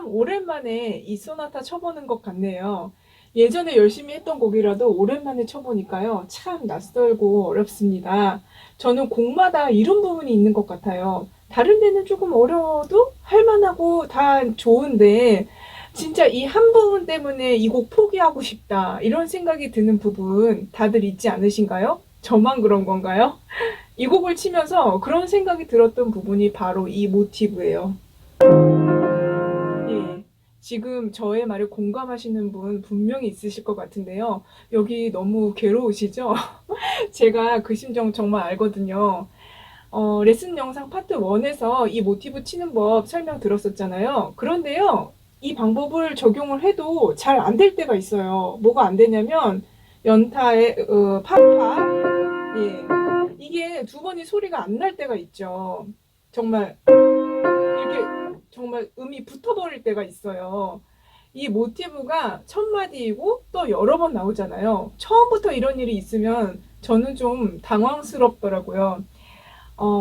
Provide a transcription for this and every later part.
참 오랜만에 이 소나타 쳐보는 것 같네요. 예전에 열심히 했던 곡이라도 오랜만에 쳐보니까요. 참 낯설고 어렵습니다. 저는 곡마다 이런 부분이 있는 것 같아요. 다른 데는 조금 어려워도 할만하고 다 좋은데 진짜 이 한 부분 때문에 이 곡 포기하고 싶다. 이런 생각이 드는 부분 다들 있지 않으신가요? 저만 그런 건가요? 이 곡을 치면서 그런 생각이 들었던 부분이 바로 이 모티브예요. 예. 지금 저의 말에 공감하시는 분 분명히 있으실 것 같은데요. 여기 너무 괴로우시죠? 제가 그 심정 정말 알거든요. 레슨 영상 파트 1에서 이 모티브 치는 법 설명 들었었잖아요. 그런데요, 이 방법을 적용을 해도 잘 안 될 때가 있어요. 뭐가 안 되냐면, 연타의, 파파, 예. 이게 두 번이 소리가 안 날 때가 있죠. 정말, 이렇게 정말 음이 붙어버릴 때가 있어요. 이 모티브가 첫 마디이고 또 여러 번 나오잖아요. 처음부터 이런 일이 있으면 저는 좀 당황스럽더라고요.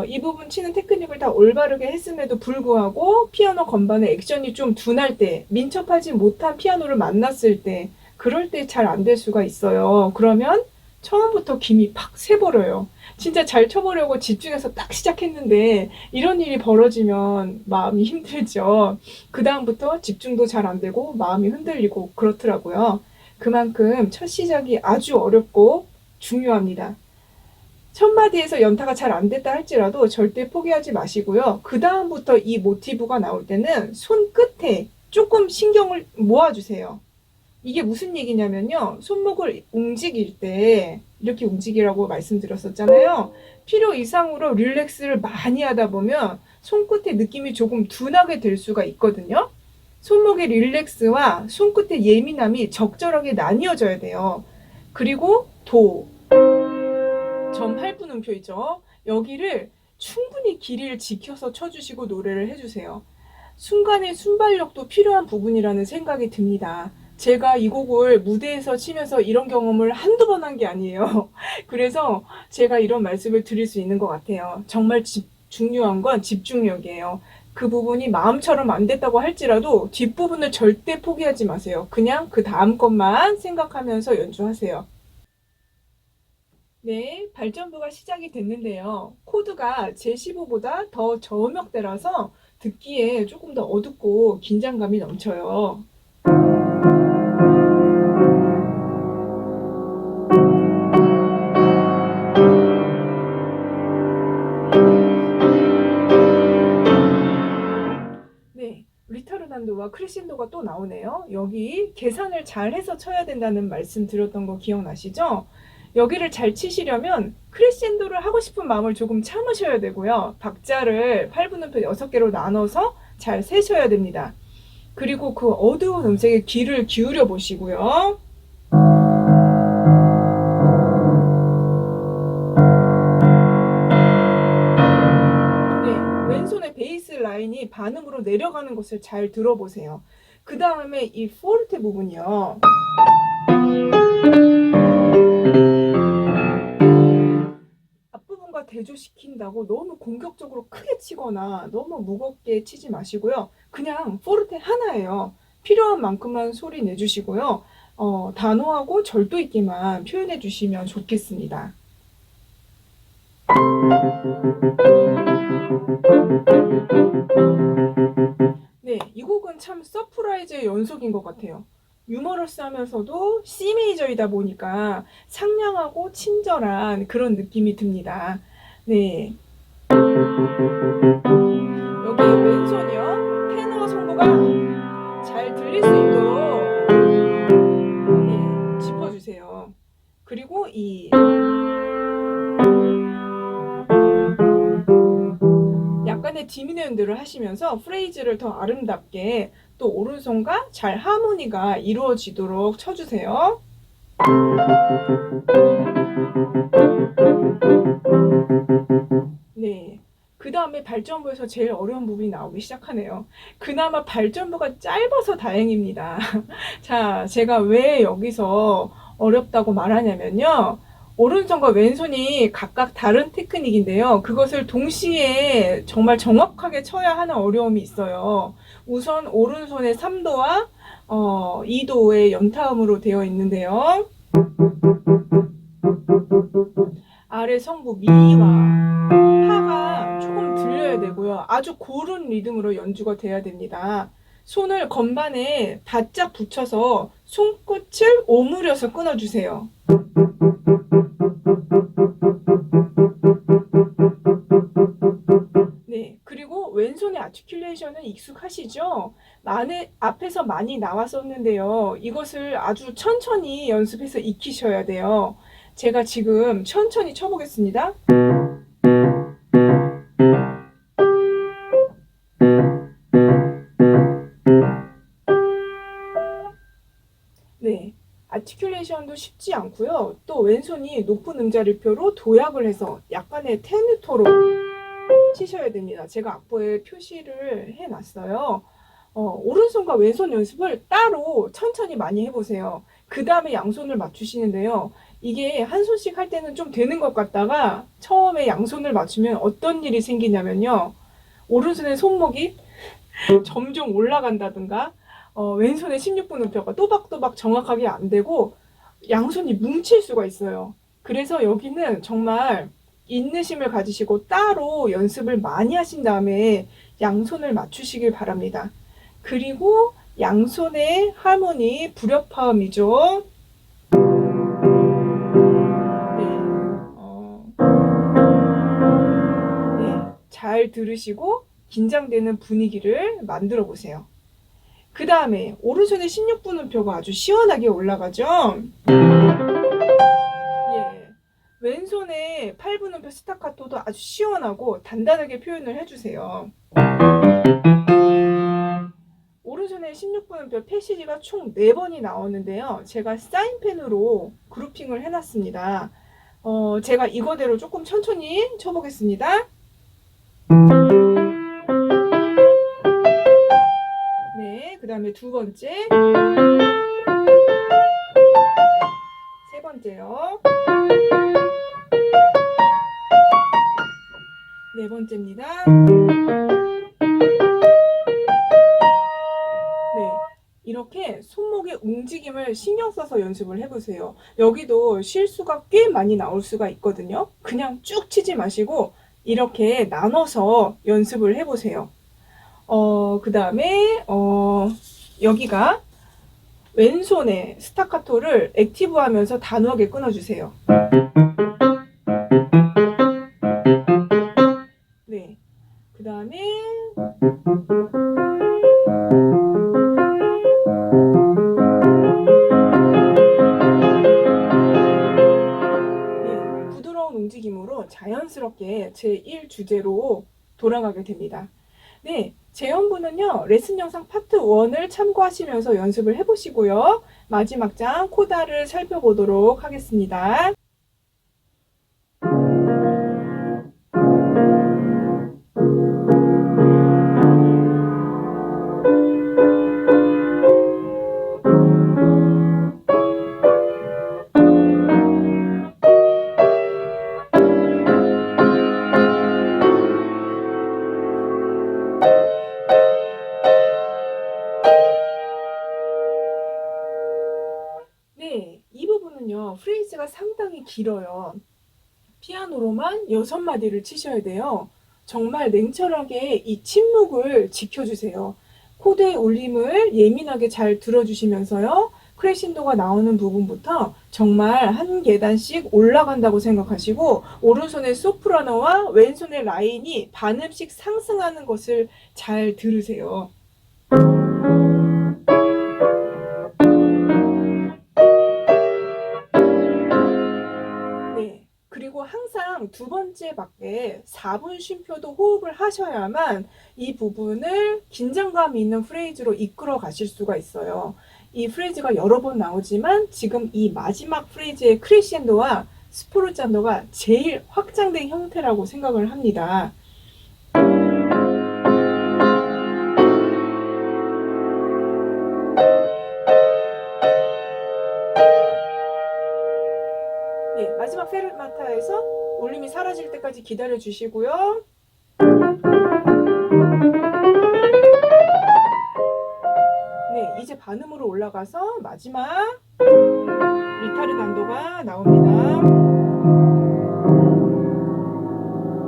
이 부분 치는 테크닉을 다 올바르게 했음에도 불구하고 피아노 건반의 액션이 좀 둔할 때, 민첩하지 못한 피아노를 만났을 때, 그럴 때 잘 안 될 수가 있어요. 그러면 처음부터 김이 팍 새버려요. 진짜 잘 쳐보려고 집중해서 딱 시작했는데 이런 일이 벌어지면 마음이 힘들죠. 그 다음부터 집중도 잘 안 되고 마음이 흔들리고 그렇더라고요. 그만큼 첫 시작이 아주 어렵고 중요합니다. 첫 마디에서 연타가 잘 안 됐다 할지라도 절대 포기하지 마시고요. 그 다음부터 이 모티브가 나올 때는 손끝에 조금 신경을 모아주세요. 이게 무슨 얘기냐면요. 손목을 움직일 때 이렇게 움직이라고 말씀드렸었잖아요. 필요 이상으로 릴렉스를 많이 하다 보면 손끝의 느낌이 조금 둔하게 될 수가 있거든요. 손목의 릴렉스와 손끝의 예민함이 적절하게 나뉘어져야 돼요. 그리고 도, 점 8분음표이죠. 여기를 충분히 길이를 지켜서 쳐주시고 노래를 해주세요. 순간의 순발력도 필요한 부분이라는 생각이 듭니다. 제가 이 곡을 무대에서 치면서 이런 경험을 한두 번 한 게 아니에요. 그래서 제가 이런 말씀을 드릴 수 있는 것 같아요. 정말 중요한 건 집중력이에요. 그 부분이 마음처럼 안 됐다고 할지라도 뒷부분을 절대 포기하지 마세요. 그냥 그 다음 것만 생각하면서 연주하세요. 네, 발전부가 시작이 됐는데요. 코드가 제15보다 더 저음역대라서 듣기에 조금 더 어둡고 긴장감이 넘쳐요. 네, 리타르단도와 크레센도가 또 나오네요. 여기 계산을 잘 해서 쳐야 된다는 말씀 드렸던 거 기억나시죠? 여기를 잘 치시려면 크레센도를 하고 싶은 마음을 조금 참으셔야 되고요. 박자를 8분음표 6개로 나눠서 잘 세셔야 됩니다. 그리고 그 어두운 음색에 귀를 기울여 보시고요. 네, 왼손의 베이스 라인이 반음으로 내려가는 것을 잘 들어보세요. 그 다음에 이 포르테 부분이요. 앞부분과 대조시킨다고 너무 공격적으로 크게 치거나 너무 무겁게 치지 마시고요. 그냥 포르테 하나예요. 필요한 만큼만 소리 내주시고요. 단호하고 절도 있게만 표현해 주시면 좋겠습니다. 네, 이 곡은 참 서프라이즈의 연속인 것 같아요. 유머러스하면서도 C 메이저이다 보니까 상냥하고 친절한 그런 느낌이 듭니다. 네, 여기 왼손이요. 테너 성부가 잘 들릴 수 있도록 네, 짚어주세요. 그리고 이 약간의 디미누언드를 하시면서 프레이즈를 더 아름답게 또 오른손과 잘 하모니가 이루어지도록 쳐주세요. 네. 그 다음에 발전부에서 제일 어려운 부분이 나오기 시작하네요. 그나마 발전부가 짧아서 다행입니다. 자, 제가 왜 여기서 어렵다고 말하냐면요. 오른손과 왼손이 각각 다른 테크닉인데요. 그것을 동시에 정말 정확하게 쳐야 하는 어려움이 있어요. 우선 오른손의 3도와 2도의 연타음으로 되어 있는데요. 아래 성부 미와 파가 조금 들려야 되고요. 아주 고른 리듬으로 연주가 돼야 됩니다. 손을 건반에 바짝 붙여서 손끝을 오므려서 끊어주세요. 네, 그리고 왼손의 아티큘레이션은 익숙하시죠? 앞에서 많이 나왔었는데요. 이것을 아주 천천히 연습해서 익히셔야 돼요. 제가 지금 천천히 쳐보겠습니다. 네, 아티큘레이션도 쉽지 않고요. 또 왼손이 높은 음자리표로 도약을 해서 약간의 테누토로 치셔야 됩니다. 제가 악보에 표시를 해놨어요. 오른손과 왼손 연습을 따로 천천히 많이 해보세요. 그 다음에 양손을 맞추시는데요. 이게 한 손씩 할 때는 좀 되는 것 같다가 처음에 양손을 맞추면 어떤 일이 생기냐면요. 오른손의 손목이 점점 올라간다든가 왼손의 16분 음표가 또박또박 정확하게 안 되고 양손이 뭉칠 수가 있어요. 그래서 여기는 정말 인내심을 가지시고 따로 연습을 많이 하신 다음에 양손을 맞추시길 바랍니다. 그리고 양손의 하모니 불협화음이죠. 네, 네, 잘 들으시고 긴장되는 분위기를 만들어 보세요. 그 다음에 오른손의 16분 음표가 아주 시원하게 올라가죠. 예, 왼손의 8분 음표 스타카토도 아주 시원하고 단단하게 표현을 해주세요. 오른손에 16분 음표 패시지가 총 4번이 나오는데요. 제가 사인펜으로 그룹핑을 해놨습니다. 제가 이거대로 조금 천천히 쳐보겠습니다. 네, 그 다음에 두 번째, 세 번째요, 네 번째입니다. 네, 이렇게 손목의 움직임을 신경 써서 연습을 해보세요. 여기도 실수가 꽤 많이 나올 수가 있거든요. 그냥 쭉 치지 마시고 이렇게 나눠서 연습을 해보세요. 그 다음에 여기가 왼손에 스타카토를 액티브하면서 단호하게 끊어주세요. 네, 그 다음에 부드러운 움직임으로 자연스럽게 제1주제로 돌아가게 됩니다. 네, 재연부는요, 레슨 영상 파트 1을 참고하시면서 연습을 해보시고요. 마지막 장 코다를 살펴보도록 하겠습니다. 네, 이 부분은요, 프레이즈가 상당히 길어요. 피아노로만 6마디를 치셔야 돼요. 정말 냉철하게 이 침묵을 지켜주세요. 코드의 울림을 예민하게 잘 들어주시면서요. 크레신도가 나오는 부분부터 정말 한 계단씩 올라간다고 생각하시고 오른손의 소프라노와 왼손의 라인이 반음씩 상승하는 것을 잘 들으세요. 네, 그리고 항상 두 번째 박에 4분 쉼표도 호흡을 하셔야만 이 부분을 긴장감 있는 프레이즈로 이끌어 가실 수가 있어요. 이 프레이즈가 여러 번 나오지만 지금 이 마지막 프레이즈의 크레시엔도와 스포르잔도가 제일 확장된 형태라고 생각을 합니다. 네, 마지막 페르마타에서 울림이 사라질 때까지 기다려 주시고요. 이제 반음으로 올라가서 마지막 리타르단도가 나옵니다.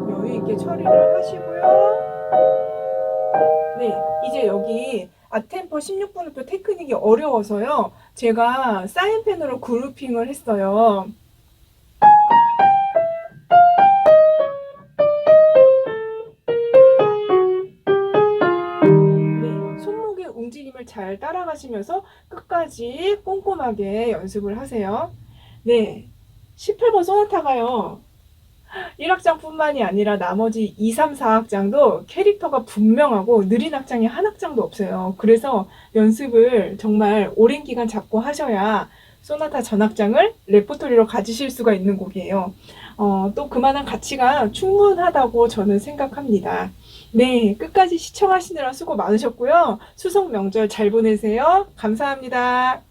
여유 있게 처리를 하시고요. 네, 이제 여기 아템포 16분음표 테크닉이 어려워서요. 제가 사인펜으로 그루핑을 했어요. 네, 손목의 움직임을 잘 따라가시면서 끝까지 꼼꼼하게 연습을 하세요. 네, 18번 소나타가요. 1악장뿐만이 아니라 나머지 2, 3, 4악장도 캐릭터가 분명하고 느린 악장이 한 악장도 없어요. 그래서 연습을 정말 오랜 기간 잡고 하셔야 소나타 전악장을 레포토리로 가지실 수가 있는 곡이에요. 또 그만한 가치가 충분하다고 저는 생각합니다. 네, 끝까지 시청하시느라 수고 많으셨고요. 추석 명절 잘 보내세요. 감사합니다.